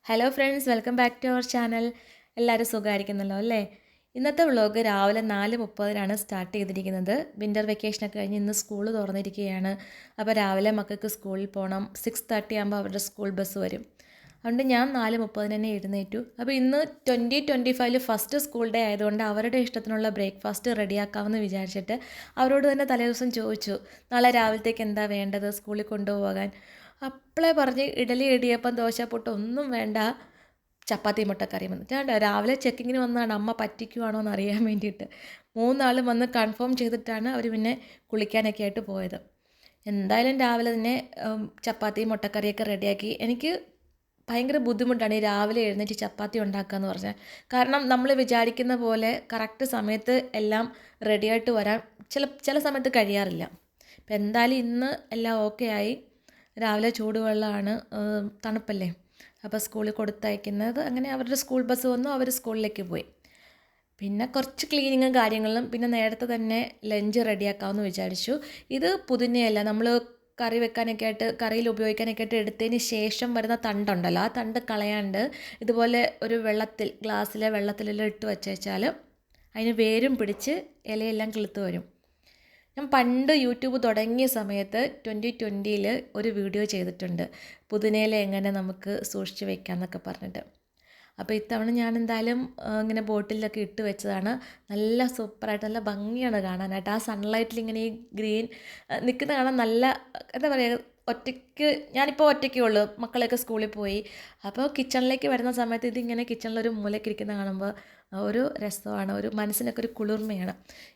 Hello friends, welcome back to our channel. എല്ലാവരും സുഖമായിരിക്കുന്നല്ലോ അല്ലേ? ഇന്നത്തെ വ്ളോഗ് രാവിലെ 4:30-നാണ് സ്റ്റാർട്ട് ചെയ്തിരിക്കുന്നത്. വിൻ്റർ വെക്കേഷനൊക്കെ കഴിഞ്ഞ് ഇന്ന് സ്കൂൾ തുറന്നിരിക്കുകയാണ്. അപ്പോൾ രാവിലെ മക്കൾക്ക് സ്കൂളിൽ പോകണം. 6:30 ആകുമ്പോൾ അവരുടെ സ്കൂൾ ബസ് വരും. അതുകൊണ്ട് ഞാൻ 4:30 തന്നെ എഴുന്നേറ്റു. അപ്പോൾ ഇന്ന് 2025 ഫസ്റ്റ് സ്കൂൾ ഡേ ആയതുകൊണ്ട് അവരുടെ ഇഷ്ടത്തിനുള്ള ബ്രേക്ക്ഫാസ്റ്റ് റെഡിയാക്കാമെന്ന് വിചാരിച്ചിട്ട് അവരോട് തന്നെ തലേദിവസം ചോദിച്ചു, നാളെ രാവിലത്തേക്ക് എന്താ വേണ്ടത് സ്കൂളിൽ കൊണ്ടുപോകാൻ. അപ്പോളേ പറഞ്ഞ് ഇഡലി, ഇടിയപ്പം, ദോശ, പുട്ട് ഒന്നും വേണ്ട, ചപ്പാത്തി മുട്ടക്കറിയും വന്നു. ഞാൻ രാവിലെ ചെക്കിങ്ങിന് വന്നതാണ്, അമ്മ പറ്റിക്കുവാണോ എന്ന് അറിയാൻ വേണ്ടിയിട്ട്. മൂന്നാളും വന്ന് കൺഫേം ചെയ്തിട്ടാണ് അവർ പിന്നെ കുളിക്കാനൊക്കെ ആയിട്ട് പോയത്. എന്തായാലും രാവിലെ തന്നെ ചപ്പാത്തിയും മുട്ടക്കറിയൊക്കെ റെഡിയാക്കി. എനിക്ക് ഭയങ്കര ബുദ്ധിമുട്ടാണ് ഈ രാവിലെ എഴുന്നേറ്റ് ചപ്പാത്തി ഉണ്ടാക്കുക എന്ന് പറഞ്ഞാൽ. കാരണം നമ്മൾ വിചാരിക്കുന്ന പോലെ കറക്റ്റ് സമയത്ത് എല്ലാം റെഡിയായിട്ട് വരാൻ ചില സമയത്ത് കഴിയാറില്ല. ഇപ്പം എന്തായാലും ഇന്ന് എല്ലാം ഓക്കെ ആയി. രാവിലെ ചൂടുവെള്ളമാണ്, തണുപ്പല്ലേ, അപ്പോൾ സ്കൂളിൽ കൊടുത്തയക്കുന്നത്. അങ്ങനെ അവരുടെ സ്കൂൾ ബസ് വന്നു, അവർ സ്കൂളിലേക്ക് പോയി. പിന്നെ കുറച്ച് ക്ലീനിങ്ങും കാര്യങ്ങളും, പിന്നെ നേരത്തെ തന്നെ ലഞ്ച് റെഡിയാക്കാമെന്ന് വിചാരിച്ചു. ഇത് പുതിനയല്ല, നമ്മൾ കറി വെക്കാനൊക്കെ ആയിട്ട്, കറിയിൽ ഉപയോഗിക്കാനൊക്കെ ആയിട്ട് എടുത്തതിന് ശേഷം വരുന്ന തണ്ടുണ്ടല്ലോ, ആ തണ്ട് കളയാണ്ട് ഇതുപോലെ ഒരു ഗ്ലാസ്സിലെ വെള്ളത്തിലെല്ലാം ഇട്ട് വെച്ചാൽ അതിന് വേരും പിടിച്ച് ഇലയെല്ലാം കിളുത്ത് വരും. ഞാൻ പണ്ട് യൂട്യൂബ് തുടങ്ങിയ സമയത്ത് 2020 ഒരു വീഡിയോ ചെയ്തിട്ടുണ്ട്, പുതിനയില എങ്ങനെ നമുക്ക് സൂക്ഷിച്ച് വെക്കാമെന്നൊക്കെ പറഞ്ഞിട്ട്. അപ്പോൾ ഇത്തവണ ഞാൻ എന്തായാലും ഇങ്ങനെ ബോട്ടിലൊക്കെ ഇട്ട് വെച്ചതാണ്. നല്ല സൂപ്പറായിട്ട്, നല്ല ഭംഗിയാണ് കാണാനായിട്ട്. ആ സൺലൈറ്റിൽ ഇങ്ങനെ ഈ ഗ്രീൻ നിൽക്കുന്ന കാണാൻ നല്ല, എന്താ പറയുക, ഞാനിപ്പോൾ ഒറ്റയ്ക്കേ ഉള്ളൂ, മക്കളൊക്കെ സ്കൂളിൽ പോയി. അപ്പോൾ കിച്ചണിലേക്ക് വരുന്ന സമയത്ത് ഇതിങ്ങനെ കിച്ചണിലൊരു മൂലയ്ക്ക് ഇരിക്കുന്ന കാണുമ്പോൾ ഒരു രസമാണ്, ഒരു മനസ്സിനൊക്കെ ഒരു കുളിർമയാണ്.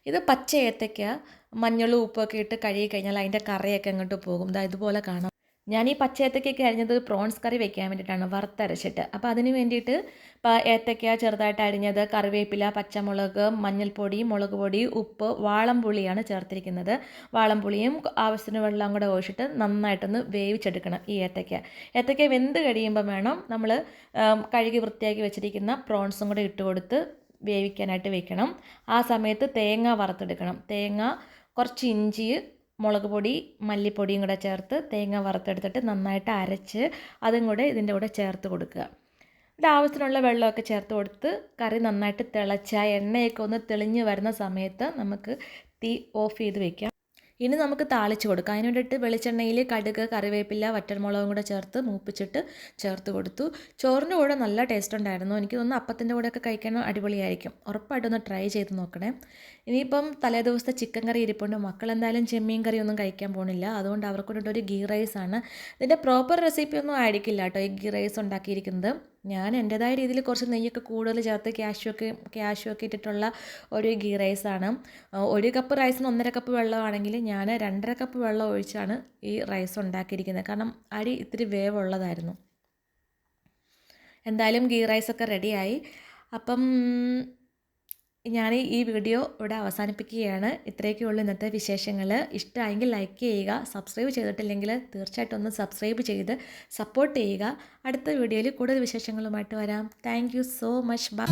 ഇത് പച്ച ഏത്തയ്ക്ക മഞ്ഞളും ഉപ്പൊക്കെ ഇട്ട് കഴുകി കഴിഞ്ഞാൽ അതിൻ്റെ കറിയൊക്കെ അങ്ങോട്ട് പോകും. ഇതുപോലെ കാണാം. ഞാൻ ഈ പച്ച ഏത്തയ്ക്കൊക്കെ അരിഞ്ഞത് പ്രോൺസ് കറി വെക്കാൻ വേണ്ടിയിട്ടാണ്, വറുത്തരച്ചിട്ട്. അപ്പോൾ അതിന് വേണ്ടിയിട്ട് ഏത്തയ്ക്ക ചെറുതായിട്ട് അരിഞ്ഞത്, കറിവേപ്പില, പച്ചമുളക്, മഞ്ഞൾപ്പൊടി, മുളക് പൊടി, ഉപ്പ്, വാളംപുളിയാണ് ചേർത്തിരിക്കുന്നത്. വാളംപുളിയും ആവശ്യത്തിന് വെള്ളം കൂടെ ഒഴിച്ചിട്ട് നന്നായിട്ടൊന്ന് വേവിച്ചെടുക്കണം ഈ ഏത്തയ്ക്ക വെന്ത് കഴിയുമ്പോൾ വേണം നമ്മൾ കഴുകി വൃത്തിയാക്കി വെച്ചിരിക്കുന്ന പ്രോൺസും കൂടെ ഇട്ട് കൊടുത്ത് വേവിക്കാനായിട്ട് വെക്കണം. ആ സമയത്ത് തേങ്ങ വറുത്തെടുക്കണം. തേങ്ങ, കുറച്ച് ഇഞ്ചി, മുളക് പൊടി, മല്ലിപ്പൊടിയും കൂടെ ചേർത്ത് തേങ്ങ വറുത്തെടുത്തിട്ട് നന്നായിട്ട് അരച്ച് അതും കൂടെ ഇതിൻ്റെ കൂടെ ചേർത്ത് കൊടുക്കുക. ഇത് ആവശ്യത്തിനുള്ള വെള്ളമൊക്കെ ചേർത്ത് കൊടുത്ത് കറി നന്നായിട്ട് തിളച്ച് ആ എണ്ണയൊക്കെ ഒന്ന് തെളിഞ്ഞ് വരുന്ന സമയത്ത് നമുക്ക് തീ ഓഫ് ചെയ്ത് വയ്ക്കാം. ഇനി നമുക്ക് താളിച്ച് കൊടുക്കാം. അതിന് വേണ്ടിയിട്ട് വെളിച്ചെണ്ണയിൽ കടുക്, കറിവേപ്പില, വറ്റൽമുളകും കൂടെ ചേർത്ത് മൂപ്പിച്ചിട്ട് ചേർത്ത് കൊടുത്തു. ചോറിൻ്റെ കൂടെ നല്ല ടേസ്റ്റ് ഉണ്ടായിരുന്നു. എനിക്ക് തോന്നുന്നു അപ്പത്തിൻ്റെ കൂടെയൊക്കെ കഴിക്കാൻ അടിപൊളിയായിരിക്കും. ഉറപ്പായിട്ടൊന്ന് ട്രൈ ചെയ്ത് നോക്കണേ. ഇനിയിപ്പം തലേ ദിവസത്തെ ചിക്കൻ കറി ഇരിപ്പുണ്ട്. മക്കളെന്തായാലും ചെമ്മീൻ കറി ഒന്നും കഴിക്കാൻ പോകുന്നില്ല, അതുകൊണ്ട് അവർക്ക് വേണ്ടിയിട്ട് ഒരു ഗീ റൈസാണ്. ഇതിൻ്റെ പ്രോപ്പർ റെസിപ്പി ഒന്നും ആയിരിക്കില്ല കേട്ടോ ഈ ഗീ റൈസ് ഉണ്ടാക്കിയിരിക്കുന്നത്. ഞാൻ എൻ്റെതായ രീതിയിൽ കുറച്ച് നെയ്യൊക്കെ കൂടുതൽ ചേർത്ത് ക്യാഷ്യൂ ഒക്കെ ഇട്ടിട്ടുള്ള ഒരു ഗീ റൈസാണ്. 1 കപ്പ് റൈസിന് 1.5 കപ്പ് വെള്ളമാണെങ്കിൽ ഞാൻ 2.5 കപ്പ് വെള്ളം ഒഴിച്ചാണ് ഈ റൈസ് ഉണ്ടാക്കിയിരിക്കുന്നത്. കാരണം അരി ഇത്തിരി വേവുള്ളതായിരുന്നു. എന്തായാലും ഗീ റൈസൊക്കെ റെഡിയായി. അപ്പം ഞാൻ ഈ വീഡിയോ ഇവിടെ അവസാനിപ്പിക്കുകയാണ്. ഇത്രയൊക്കെയുള്ളൂ ഇന്നത്തെ വിശേഷങ്ങൾ. ഇഷ്ടമായെങ്കിൽ ലൈക്ക് ചെയ്യുക, സബ്സ്ക്രൈബ് ചെയ്തിട്ടില്ലെങ്കിൽ തീർച്ചയായിട്ടും ഒന്ന് സബ്സ്ക്രൈബ് ചെയ്ത് സപ്പോർട്ട് ചെയ്യുക. അടുത്ത വീഡിയോയിൽ കൂടുതൽ വിശേഷങ്ങളുമായിട്ട് വരാം. Thank you so much. By.